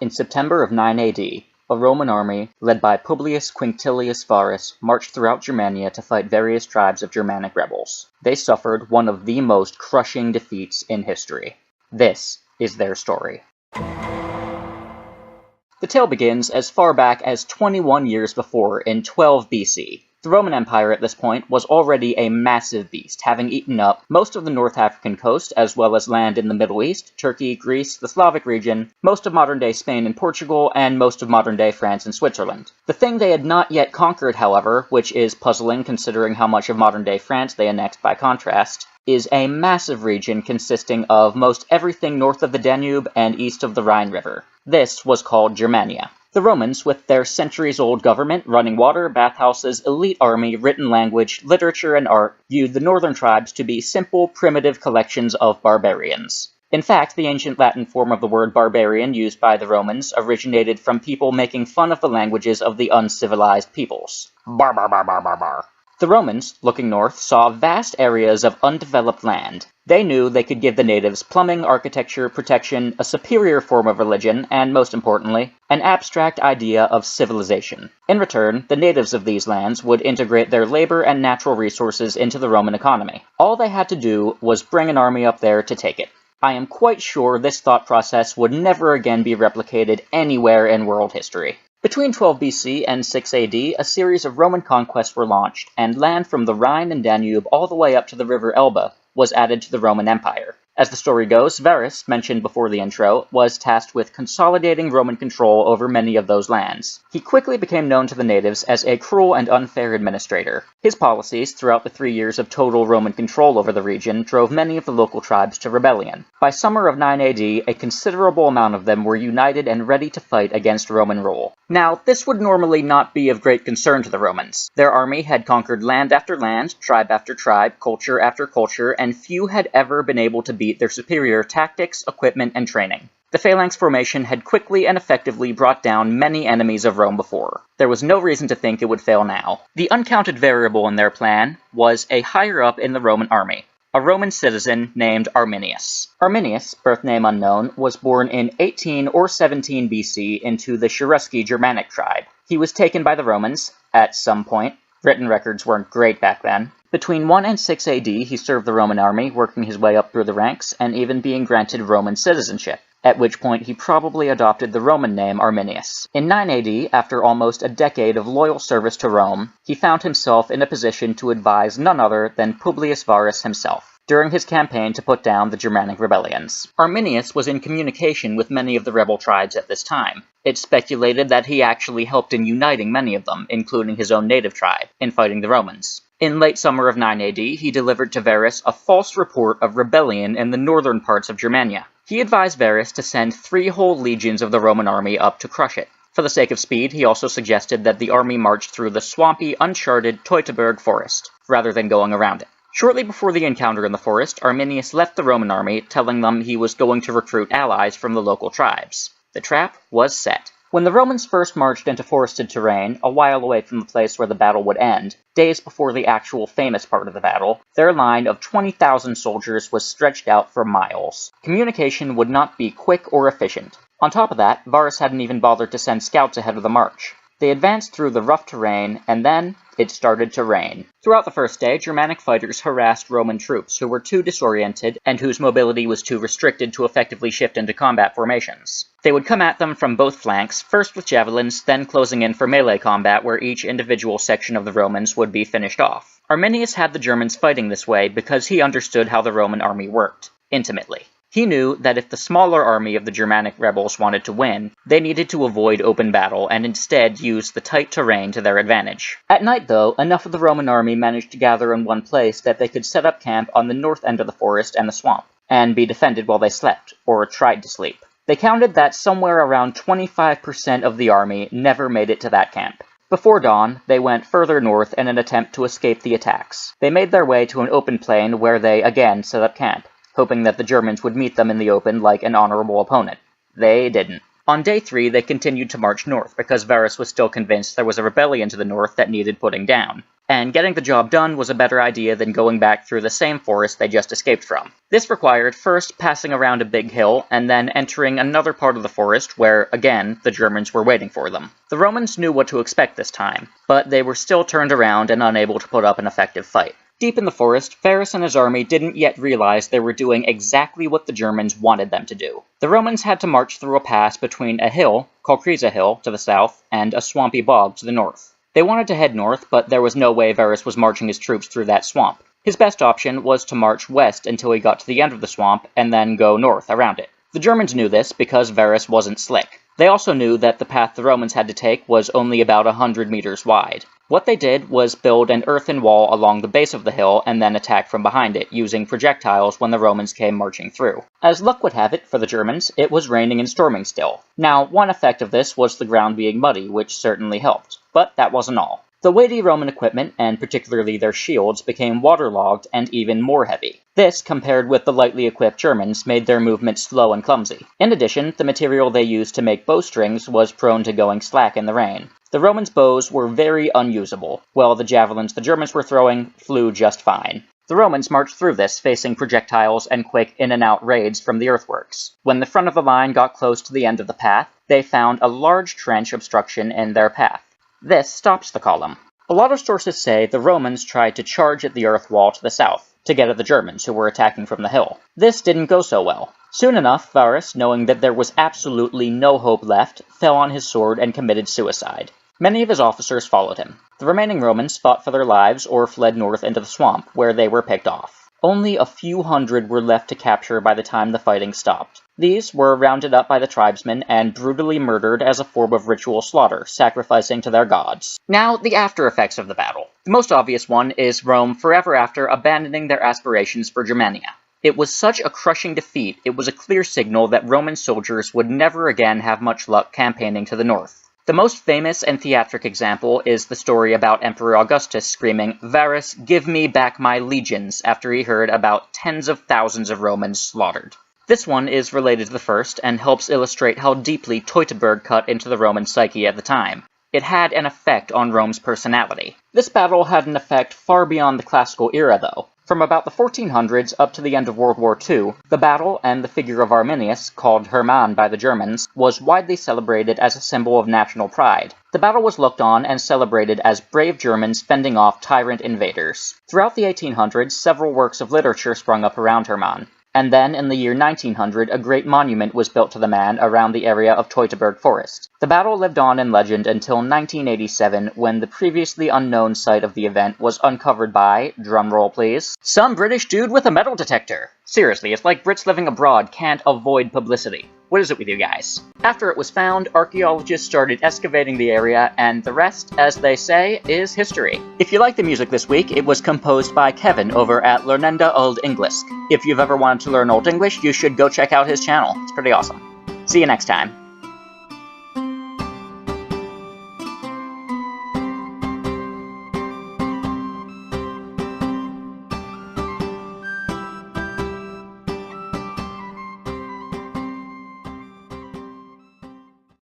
In September of 9 AD, a Roman army, led by Publius Quinctilius Varus, marched throughout Germania to fight various tribes of Germanic rebels. They suffered one of the most crushing defeats in history. This is their story. The tale begins as far back as 21 years before, in 12 BC. The Roman Empire at this point was already a massive beast, having eaten up most of the North African coast, as well as land in the Middle East, Turkey, Greece, the Slavic region, most of modern-day Spain and Portugal, and most of modern-day France and Switzerland. The thing they had not yet conquered, however, which is puzzling considering how much of modern-day France they annexed by contrast, is a massive region consisting of most everything north of the Danube and east of the Rhine River. This was called Germania. The Romans, with their centuries-old government, running water, bathhouses, elite army, written language, literature, and art, viewed the northern tribes to be simple, primitive collections of barbarians. In fact, the ancient Latin form of the word barbarian used by the Romans originated from people making fun of the languages of the uncivilized peoples. Bar bar bar bar bar bar. The Romans, looking north, saw vast areas of undeveloped land. They knew they could give the natives plumbing, architecture, protection, a superior form of religion, and most importantly, an abstract idea of civilization. In return, the natives of these lands would integrate their labor and natural resources into the Roman economy. All they had to do was bring an army up there to take it. I am quite sure this thought process would never again be replicated anywhere in world history. Between 12 BC and 6 AD, a series of Roman conquests were launched, and land from the Rhine and Danube all the way up to the river Elbe was added to the Roman Empire. As the story goes, Varus, mentioned before the intro, was tasked with consolidating Roman control over many of those lands. He quickly became known to the natives as a cruel and unfair administrator. His policies, throughout the 3 years of total Roman control over the region, drove many of the local tribes to rebellion. By summer of 9 AD, a considerable amount of them were united and ready to fight against Roman rule. Now, this would normally not be of great concern to the Romans. Their army had conquered land after land, tribe after tribe, culture after culture, and few had ever been able to beat their superior tactics, equipment, and training. The phalanx formation had quickly and effectively brought down many enemies of Rome before. There was no reason to think it would fail now. The uncounted variable in their plan was a higher up in the Roman army, a Roman citizen named Arminius. Arminius, birth name unknown, was born in 18 or 17 BC into the Cherusci Germanic tribe. He was taken by the Romans, at some point. Written records weren't great back then. Between 1 and 6 AD, he served the Roman army, working his way up through the ranks, and even being granted Roman citizenship, at which point he probably adopted the Roman name Arminius. In 9 AD, after almost a decade of loyal service to Rome, he found himself in a position to advise none other than Publius Varus himself during his campaign to put down the Germanic rebellions. Arminius was in communication with many of the rebel tribes at this time. It's speculated that he actually helped in uniting many of them, including his own native tribe, in fighting the Romans. In late summer of 9 AD, he delivered to Varus a false report of rebellion in the northern parts of Germania. He advised Varus to send 3 whole legions of the Roman army up to crush it. For the sake of speed, he also suggested that the army march through the swampy, uncharted Teutoburg forest, rather than going around it. Shortly before the encounter in the forest, Arminius left the Roman army, telling them he was going to recruit allies from the local tribes. The trap was set. When the Romans first marched into forested terrain, a while away from the place where the battle would end, days before the actual famous part of the battle, their line of 20,000 soldiers was stretched out for miles. Communication would not be quick or efficient. On top of that, Varus hadn't even bothered to send scouts ahead of the march. They advanced through the rough terrain, and then it started to rain. Throughout the first day, Germanic fighters harassed Roman troops who were too disoriented and whose mobility was too restricted to effectively shift into combat formations. They would come at them from both flanks, first with javelins, then closing in for melee combat where each individual section of the Romans would be finished off. Arminius had the Germans fighting this way because he understood how the Roman army worked, intimately. He knew that if the smaller army of the Germanic rebels wanted to win, they needed to avoid open battle and instead use the tight terrain to their advantage. At night, though, enough of the Roman army managed to gather in one place that they could set up camp on the north end of the forest and the swamp, and be defended while they slept, or tried to sleep. They counted that somewhere around 25% of the army never made it to that camp. Before dawn, they went further north in an attempt to escape the attacks. They made their way to an open plain where they again set up camp, hoping that the Germans would meet them in the open like an honorable opponent. They didn't. On day 3, they continued to march north because Varus was still convinced there was a rebellion to the north that needed putting down, and getting the job done was a better idea than going back through the same forest they just escaped from. This required first passing around a big hill and then entering another part of the forest where, again, the Germans were waiting for them. The Romans knew what to expect this time, but they were still turned around and unable to put up an effective fight. Deep in the forest, Varus and his army didn't yet realize they were doing exactly what the Germans wanted them to do. The Romans had to march through a pass between a hill, called Crisa Hill, to the south, and a swampy bog to the north. They wanted to head north, but there was no way Varus was marching his troops through that swamp. His best option was to march west until he got to the end of the swamp, and then go north around it. The Germans knew this because Varus wasn't slick. They also knew that the path the Romans had to take was only about 100 meters wide. What they did was build an earthen wall along the base of the hill and then attack from behind it, using projectiles when the Romans came marching through. As luck would have it for the Germans, it was raining and storming still. Now, one effect of this was the ground being muddy, which certainly helped. But that wasn't all. The weighty Roman equipment, and particularly their shields, became waterlogged and even more heavy. This, compared with the lightly equipped Germans, made their movement slow and clumsy. In addition, the material they used to make bowstrings was prone to going slack in the rain. The Romans' bows were very unusable, while the javelins the Germans were throwing flew just fine. The Romans marched through this, facing projectiles and quick in-and-out raids from the earthworks. When the front of the line got close to the end of the path, they found a large trench obstruction in their path. This stops the column. A lot of sources say the Romans tried to charge at the earth wall to the south, to get at the Germans who were attacking from the hill. This didn't go so well. Soon enough, Varus, knowing that there was absolutely no hope left, fell on his sword and committed suicide. Many of his officers followed him. The remaining Romans fought for their lives or fled north into the swamp, where they were picked off. Only a few hundred were left to capture by the time the fighting stopped. These were rounded up by the tribesmen and brutally murdered as a form of ritual slaughter, sacrificing to their gods. Now, the after effects of the battle. The most obvious one is Rome forever after abandoning their aspirations for Germania. It was such a crushing defeat, it was a clear signal that Roman soldiers would never again have much luck campaigning to the north. The most famous and theatric example is the story about Emperor Augustus screaming, "Varus, give me back my legions," after he heard about tens of thousands of Romans slaughtered. This one is related to the first and helps illustrate how deeply Teutoburg cut into the Roman psyche at the time. It had an effect on Rome's personality. This battle had an effect far beyond the classical era, though. From about the 1400s up to the end of World War II, the battle and the figure of Arminius, called Hermann by the Germans, was widely celebrated as a symbol of national pride. The battle was looked on and celebrated as brave Germans fending off tyrant invaders. Throughout the 1800s, several works of literature sprung up around Hermann. And then, in the year 1900, a great monument was built to the man around the area of Teutoburg Forest. The battle lived on in legend until 1987, when the previously unknown site of the event was uncovered by, drumroll please, some British dude with a metal detector. Seriously, it's like Brits living abroad can't avoid publicity. What is it with you guys? After it was found, archaeologists started excavating the area, and the rest, as they say, is history. If you like the music this week, it was composed by Kevin over at Lernenda Old English. If you've ever wanted to learn Old English, you should go check out his channel. It's pretty awesome. See you next time.